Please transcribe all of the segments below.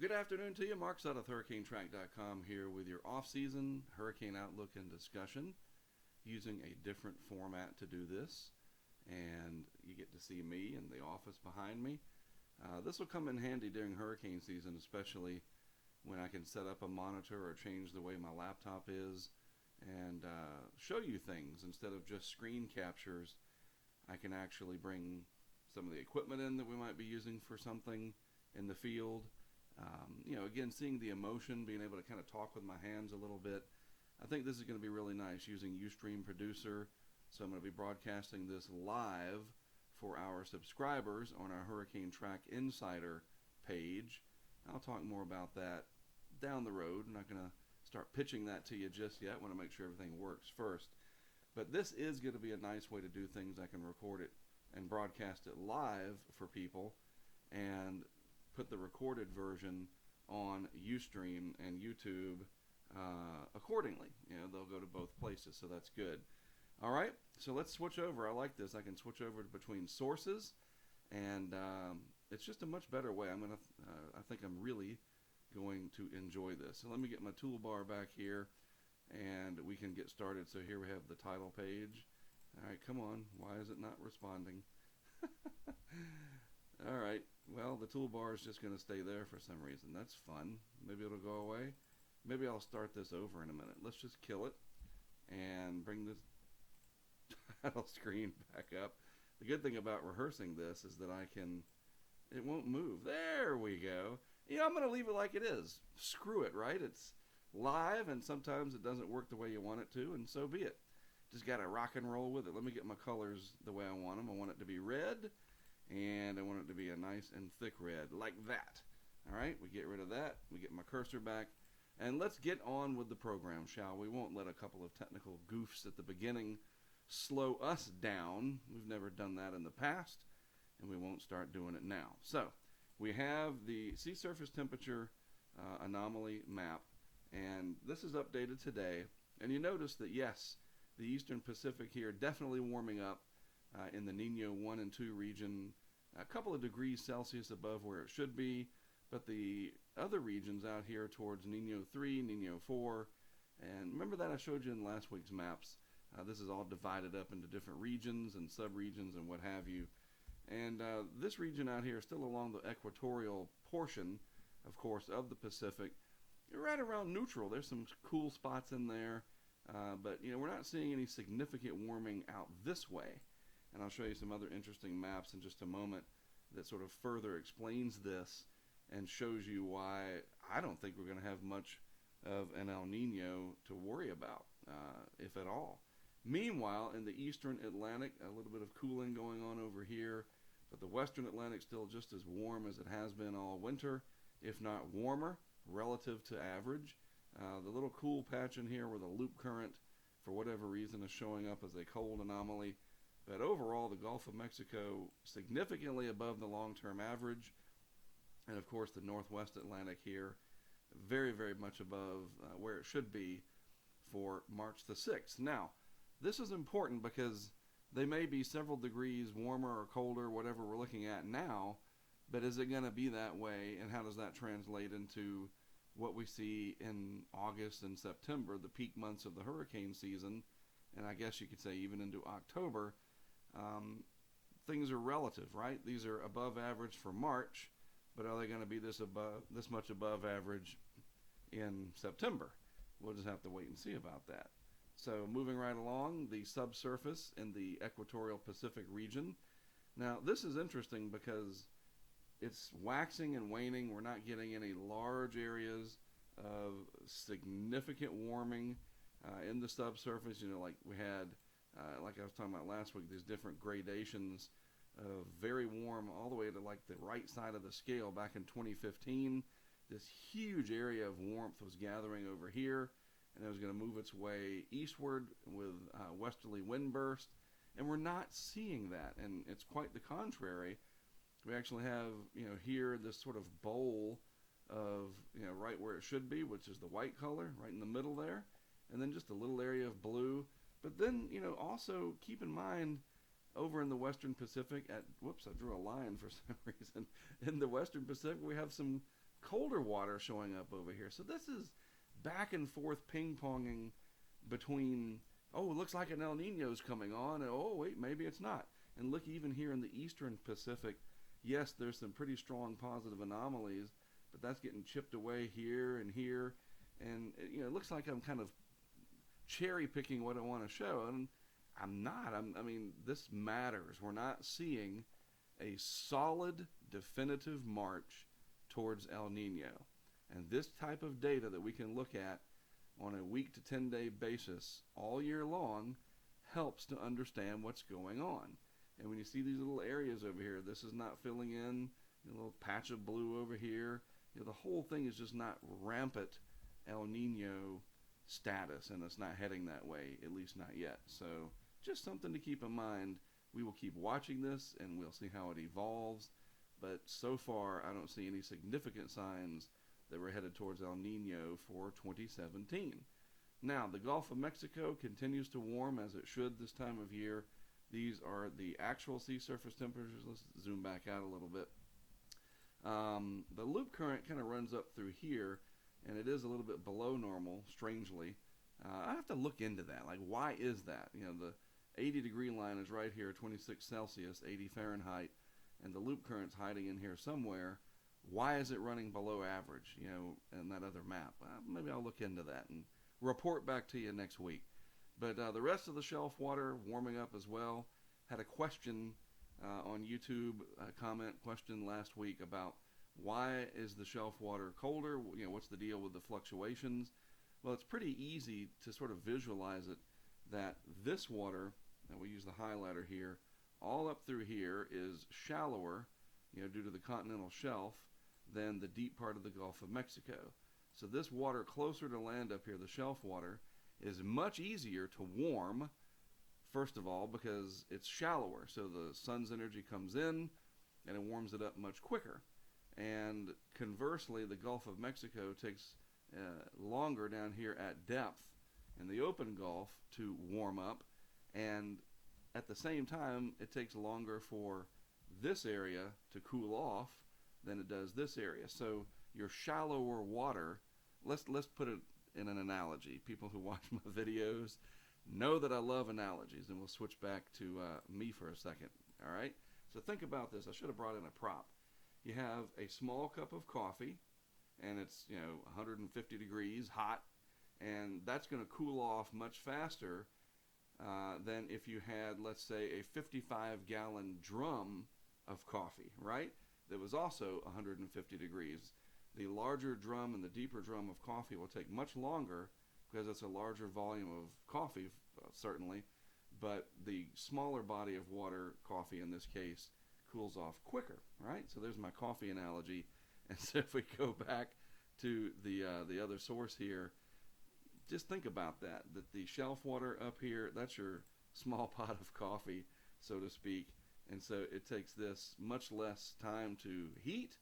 Good afternoon to you. Mark Sutton of HurricaneTrack.com here with your off-season hurricane outlook and discussion, using a different format to do this. And you get to see me in the office behind me. This will come in handy during hurricane season, especially when I can set up a monitor or change the way my laptop is and show you things instead of just screen captures. I can actually bring some of the equipment in that we might be using for something in the field. Again, seeing the emotion, being able to kind of talk with my hands a little bit. I think this is going to be really nice using Ustream Producer. So I'm going to be broadcasting this live for our subscribers on our HurricaneTrack Insider page. I'll talk more about that down the road. I'm not going to start pitching that to you just yet. I want to make sure everything works first. But this is going to be a nice way to do things. I can record it and broadcast it live for people and put the recorded version on Ustream and YouTube accordingly. They'll go to both places, so that's good. All right, so let's switch over. I like this. I can switch over between sources, and it's just a much better way. I think I'm really going to enjoy this. So let me get my toolbar back here, and we can get started. So here we have the title page. All right, come on. Why is it not responding? All right, well, the toolbar is just going to stay there for some reason. That's fun. Maybe it'll go away. Maybe I'll start this over in a minute. Let's just kill it and bring this title screen back up. The good thing about rehearsing this is that it won't move. There we go. I'm going to leave it like it is. Screw it, right? It's live, and sometimes it doesn't work the way you want it to, and so be it. Just got to rock and roll with it. Let me get my colors the way I want them. I want it to be red, and I want it to be a nice and thick red, like that. All right, we get rid of that. We get my cursor back, and let's get on with the program, shall we? We won't let a couple of technical goofs at the beginning slow us down. We've never done that in the past, and we won't start doing it now. So we have the sea surface temperature anomaly map, and this is updated today. And you notice that, yes, the eastern Pacific here definitely warming up in the Nino 1 and 2 region, a couple of degrees Celsius above where it should be, but the other regions out here towards Nino 3, Nino 4, and remember that I showed you in last week's maps. This is all divided up into different regions and subregions and what have you. And this region out here is still along the equatorial portion, of course, of the Pacific. You're right around neutral. There's some cool spots in there, but we're not seeing any significant warming out this way. And I'll show you some other interesting maps in just a moment that sort of further explains this and shows you why I don't think we're going to have much of an El Nino to worry about, if at all. Meanwhile, in the eastern Atlantic, a little bit of cooling going on over here, but the western Atlantic still just as warm as it has been all winter, if not warmer, relative to average. The little cool patch in here where the loop current, for whatever reason, is showing up as a cold anomaly. But overall, the Gulf of Mexico significantly above the long-term average. And of course, the northwest Atlantic here, very, very much above where it should be for March the 6th. Now, this is important because they may be several degrees warmer or colder, whatever we're looking at now, but is it going to be that way, and how does that translate into what we see in August and September, the peak months of the hurricane season, and I guess you could say even into October? Things are relative, right? These are above average for March, but are they going to be this much above average in September? We'll just have to wait and see about that. So moving right along, the subsurface in the equatorial Pacific region. Now this is interesting because it's waxing and waning. We're not getting any large areas of significant warming in the subsurface. Like we had, like I was talking about last week, these different gradations of very warm all the way to like the right side of the scale back in 2015. This huge area of warmth was gathering over here, and it was going to move its way eastward with westerly wind burst, and we're not seeing that, and it's quite the contrary. We actually have, here this sort of bowl of, right where it should be, which is the white color, right in the middle there, and then just a little area of blue. But then, also keep in mind, over in the Western Pacific, I drew a line for some reason. In the Western Pacific, we have some colder water showing up over here. So this is back and forth ping-ponging between, oh, it looks like an El Nino's coming on, and oh, wait, maybe it's not. And look, even here in the eastern Pacific, yes, there's some pretty strong positive anomalies, but that's getting chipped away here and here. And, it looks like I'm kind of cherry picking what I want to show, and I'm not. I mean, this matters. We're not seeing a solid, definitive march towards El Nino. And this type of data that we can look at on a week to 10-day basis all year long helps to understand what's going on. And when you see these little areas over here, this is not filling in, a little patch of blue over here. The whole thing is just not rampant El Nino status, and it's not heading that way, at least not yet. So just something to keep in mind. We will keep watching this, and we'll see how it evolves. But so far, I don't see any significant signs that we're headed towards El Nino for 2017. Now, the Gulf of Mexico continues to warm, as it should this time of year. These are the actual sea surface temperatures. Let's zoom back out a little bit. The loop current kind of runs up through here, and it is a little bit below normal, strangely. I have to look into that. Like, why is that? The 80-degree line is right here, 26 Celsius, 80 Fahrenheit, and the loop current's hiding in here somewhere. Why is it running below average, in that other map? Maybe I'll look into that and report back to you next week. But the rest of the shelf water warming up as well. Had a question on YouTube, a comment question last week about why is the shelf water colder? What's the deal with the fluctuations? Well, it's pretty easy to sort of visualize it, that this water, and we use the highlighter here, all up through here is shallower, due to the continental shelf, than the deep part of the Gulf of Mexico. So this water closer to land up here, the shelf water, is much easier to warm, first of all, because it's shallower. So the sun's energy comes in, and it warms it up much quicker. And conversely, the Gulf of Mexico takes longer down here at depth in the open Gulf to warm up, and at the same time, it takes longer for this area to cool off than it does this area. So your shallower water, let's put it in an analogy. People who watch my videos know that I love analogies, and we'll switch back to me for a second. All right? So think about this. I should have brought in a prop. You have a small cup of coffee, and it's 150 degrees hot, and that's going to cool off much faster than if you had, let's say, a 55-gallon drum of coffee, right? That was also 150 degrees. The larger drum and the deeper drum of coffee will take much longer because it's a larger volume of coffee, certainly, but the smaller body of water, coffee in this case, cools off quicker, right? So there's my coffee analogy. And so if we go back to the other source here, just think about that the shelf water up here, that's your small pot of coffee, so to speak. And so it takes this much less time to heat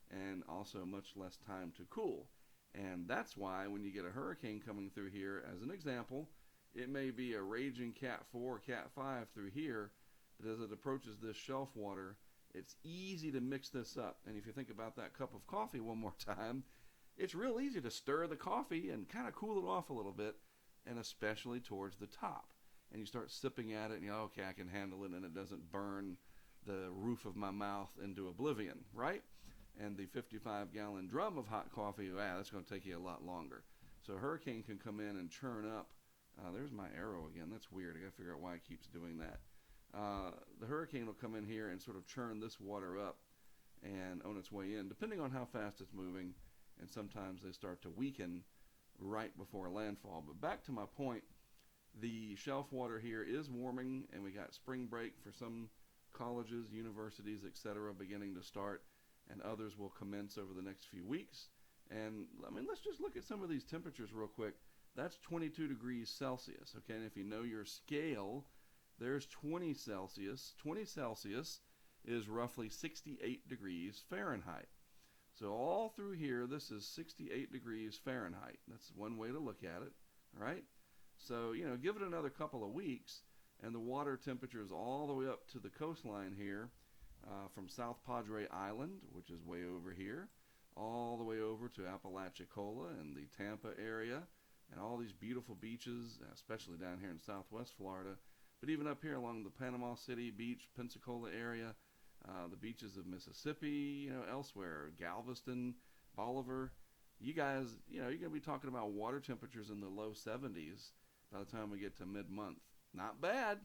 and also much less time to cool. And that's why when you get a hurricane coming through here, as an example, it may be a raging Cat 4 or Cat 5 through here, but as it approaches this shelf water, it's easy to mix this up. And if you think about that cup of coffee one more time, it's real easy to stir the coffee and kind of cool it off a little bit, and especially towards the top. And you start sipping at it, and okay, I can handle it, and it doesn't burn the roof of my mouth into oblivion, right? And the 55-gallon drum of hot coffee, that's going to take you a lot longer. So a hurricane can come in and churn up. There's my arrow again. That's weird. I got to figure out why it keeps doing that. The hurricane will come in here and sort of churn this water up and on its way in, depending on how fast it's moving. And sometimes they start to weaken right before landfall. But back to my point, the shelf water here is warming, and we got spring break for some colleges, universities, etc. beginning to start, and others will commence over the next few weeks. And let's just look at some of these temperatures real quick. That's 22 degrees Celsius, okay? And if you know your scale, there's 20 Celsius. 20 Celsius is roughly 68 degrees Fahrenheit. So all through here, this is 68 degrees Fahrenheit. That's one way to look at it, right? So, give it another couple of weeks, and the water temperature is all the way up to the coastline here, from South Padre Island, which is way over here, all the way over to Apalachicola and the Tampa area, and all these beautiful beaches, especially down here in Southwest Florida, but even up here along the Panama City Beach, Pensacola area, the beaches of Mississippi, elsewhere, Galveston, Bolivar. You guys, you're going to be talking about water temperatures in the low 70s by the time we get to mid-month. Not bad.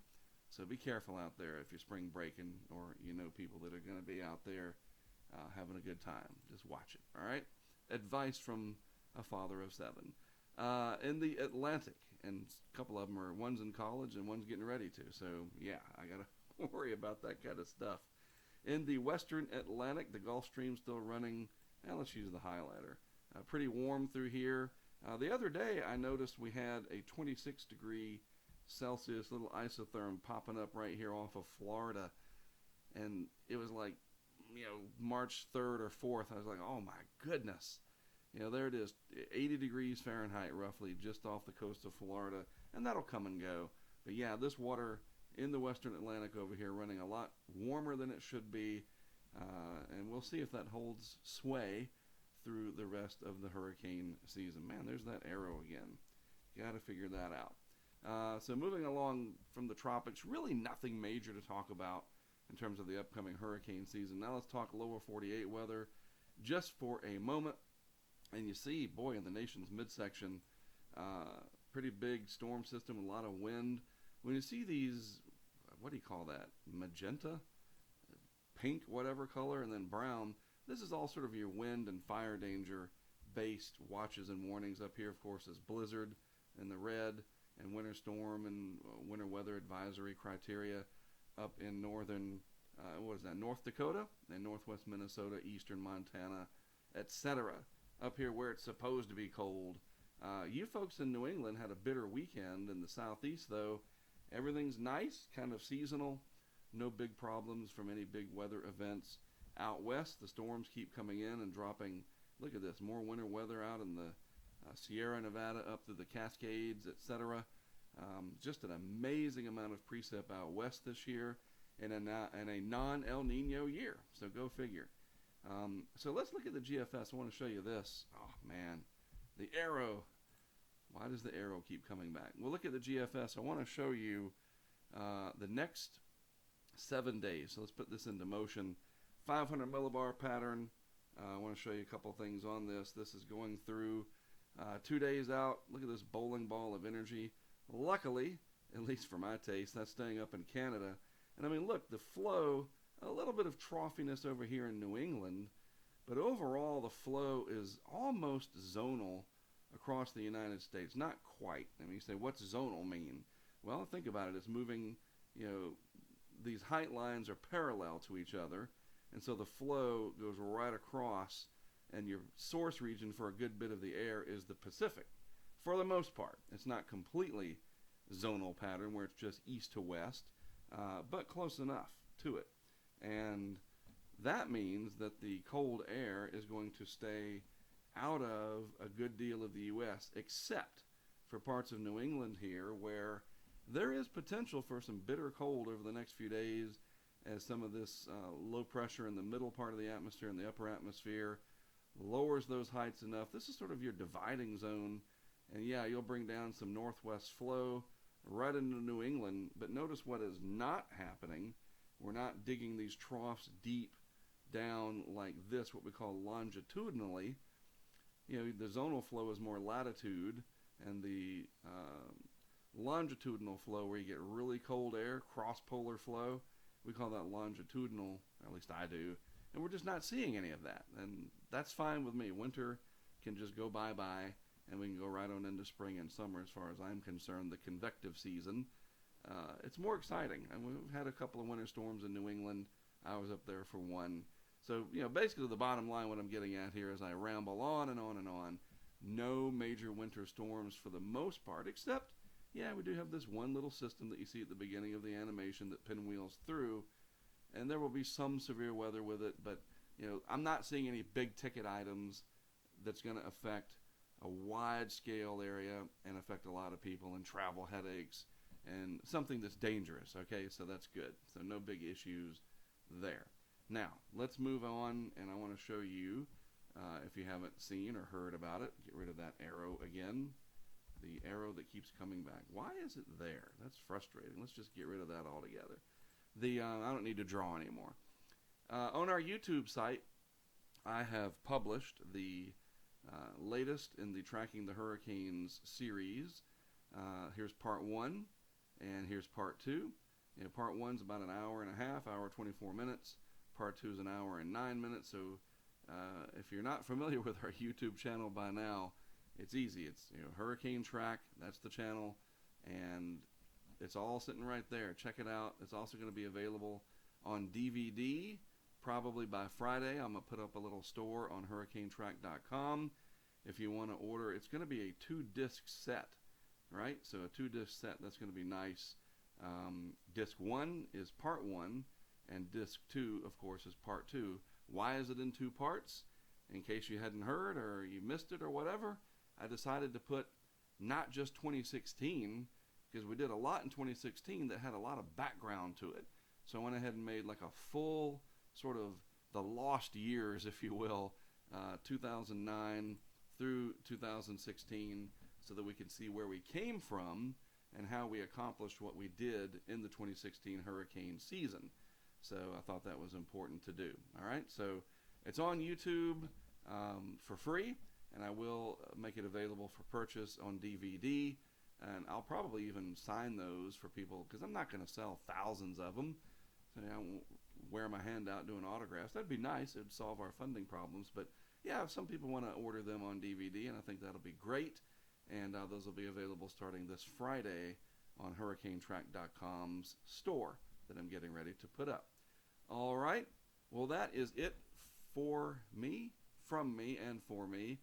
So be careful out there if you're spring breaking, or people that are going to be out there having a good time. Just watch it, all right? Advice from a father of 7. In the Atlantic, and a couple of them are, one's in college and one's getting ready to. So, yeah, I got to worry about that kind of stuff. In the Western Atlantic, the Gulf Stream's still running. Let's use the highlighter. Pretty warm through here. The other day, I noticed we had a 26-degree Celsius little isotherm popping up right here off of Florida, and it was like March 3rd or 4th. I was like, oh my goodness, there it is, 80 degrees Fahrenheit roughly just off the coast of Florida, and that'll come and go. But yeah, this water in the Western Atlantic over here running a lot warmer than it should be, and we'll see if that holds sway through the rest of the hurricane season. Man, there's that arrow again. Got to figure that out. So moving along from the tropics, really nothing major to talk about in terms of the upcoming hurricane season. Now let's talk lower 48 weather just for a moment. And you see, boy, in the nation's midsection, pretty big storm system, a lot of wind. When you see these, what do you call that, magenta, pink, whatever color, and then brown, this is all sort of your wind and fire danger based watches and warnings. Up here, of course, is blizzard in the red, and winter storm and winter weather advisory criteria up in northern, North Dakota and northwest Minnesota, eastern Montana, etc. Up here where it's supposed to be cold. You folks in New England had a bitter weekend. In the southeast, though, everything's nice, kind of seasonal. No big problems from any big weather events. Out west, the storms keep coming in and dropping. Look at this, more winter weather out in the Sierra Nevada up to the Cascades, etc. Just an amazing amount of precip out west this year in a non-El Nino year. So go figure. So let's look at the GFS. I want to show you this. Oh, man. The arrow. Why does the arrow keep coming back? Well, look at the GFS. I want to show you the next 7 days. So let's put this into motion. 500 millibar pattern. I want to show you a couple things on this. This is going through 2 days out. Look at this bowling ball of energy. Luckily, at least for my taste, that's staying up in Canada. And I mean, look, the flow, a little bit of troughiness over here in New England, but overall the flow is almost zonal across the United States. Not quite. I mean, you say, what's zonal mean? Well, think about it. It's moving, these height lines are parallel to each other, and so the flow goes right across, and your source region for a good bit of the air is the Pacific. For the most part, it's not completely zonal pattern where it's just east to west, but close enough to it. And that means that the cold air is going to stay out of a good deal of the U.S., except for parts of New England here where there is potential for some bitter cold over the next few days as some of this low pressure in the middle part of the atmosphere and the upper atmosphere lowers those heights enough. This is sort of your dividing zone. And yeah, you'll bring down some northwest flow right into New England. But notice what is not happening. We're not digging these troughs deep down like this, what we call longitudinally. The zonal flow is more latitude, and the longitudinal flow, where you get really cold air, cross-polar flow, we call that longitudinal, or at least I do. And we're just not seeing any of that. And that's fine with me. Winter can just go bye-bye, and we can go right on into spring and summer as far as I'm concerned. The convective season, it's more exciting. And we've had a couple of winter storms in New England. I was up there for one. So, basically the bottom line, what I'm getting at here is I ramble on and on and on. No major winter storms for the most part, except, we do have this one little system that you see at the beginning of the animation that pinwheels through, and there will be some severe weather with it, but, I'm not seeing any big ticket items that's going to affect a wide scale area and affect a lot of people and travel headaches and something that's dangerous, okay? So that's good. So no big issues there. Now, let's move on, and I want to show you If you haven't seen or heard about it, get rid of that arrow again. The arrow that keeps coming back. Why is it there? That's frustrating. Let's just get rid of that altogether. I don't need to draw anymore. On our YouTube site, I have published the latest in the Tracking the Hurricanes series. Here's part 1, and here's part 2. Part 1's about an hour and a half, hour 24 minutes. Part 2 is an hour and 9 minutes. So if you're not familiar with our YouTube channel by now, it's easy. It's HurricaneTrack. That's the channel, and it's all sitting right there. Check it out. It's also going to be available on DVD probably by Friday. I'm going to put up a little store on HurricaneTrack.com if you want to order. It's going to be a 2-disc set, right? So a 2-disc set, that's going to be nice. Disc 1 is part 1, and disc 2, of course, is part 2. Why is it in 2 parts? In case you hadn't heard or you missed it or whatever, I decided to put not just 2016, because we did a lot in 2016 that had a lot of background to it. So I went ahead and made like a full sort of the lost years, if you will, 2009 through 2016, so that we could see where we came from and how we accomplished what we did in the 2016 hurricane season. So I thought that was important to do. All right, so it's on YouTube for free, and I will make it available for purchase on DVD, and I'll probably even sign those for people, because I'm not going to sell thousands of them, so I won't wear my hand out doing autographs. That'd be nice. It'd solve our funding problems, but yeah, if some people want to order them on DVD, and I think that'll be great, and those will be available starting this Friday on HurricaneTrack.com's store that I'm getting ready to put up. All right, well, that is it for me, from me, and for me.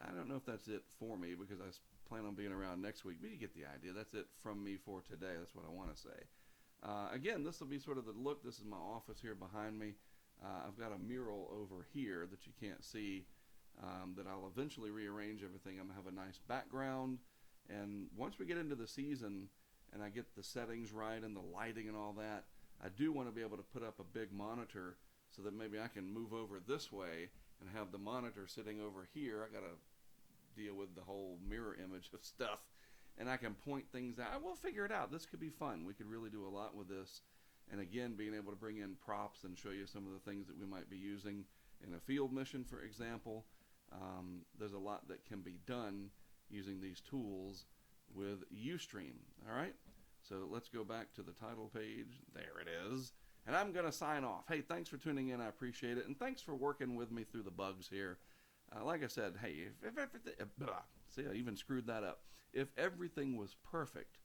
I don't know if that's it for me, because I plan on being around next week, but you get the idea. That's it from me for today. That's what I want to say. Again, this will be sort of the look. This is my office here behind me. I've got a mural over here that you can't see, that I'll eventually rearrange everything. I'm going to have a nice background, and once we get into the season and I get the settings right and the lighting and all that, I do want to be able to put up a big monitor so that maybe I can move over this way and have the monitor sitting over here. I got to deal with the whole mirror image of stuff, and I can point things out. We'll figure it out. This could be fun. We could really do a lot with this. And again, being able to bring in props and show you some of the things that we might be using in a field mission, for example. There's a lot that can be done using these tools with Ustream. All right, so let's go back to the title page. There it is. And I'm going to sign off. Hey, thanks for tuning in. I appreciate it. And thanks for working with me through the bugs here. Like I said, hey, if everything... see, I even screwed that up. If everything was perfect,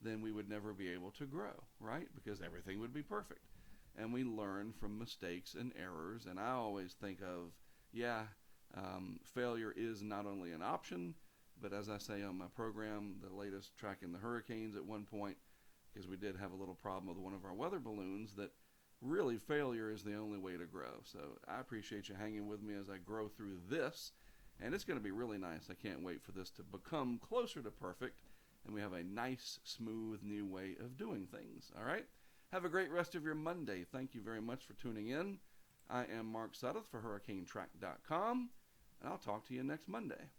then we would never be able to grow, right? Because everything would be perfect. And we learn from mistakes and errors. And I always think of, failure is not only an option, but as I say on my program, the latest Tracking the Hurricanes at one point, because we did have a little problem with one of our weather balloons, that really failure is the only way to grow. So I appreciate you hanging with me as I grow through this, and it's going to be really nice. I can't wait for this to become closer to perfect, and we have a nice, smooth, new way of doing things. All right? Have a great rest of your Monday. Thank you very much for tuning in. I am Mark Sudduth for HurricaneTrack.com, and I'll talk to you next Monday.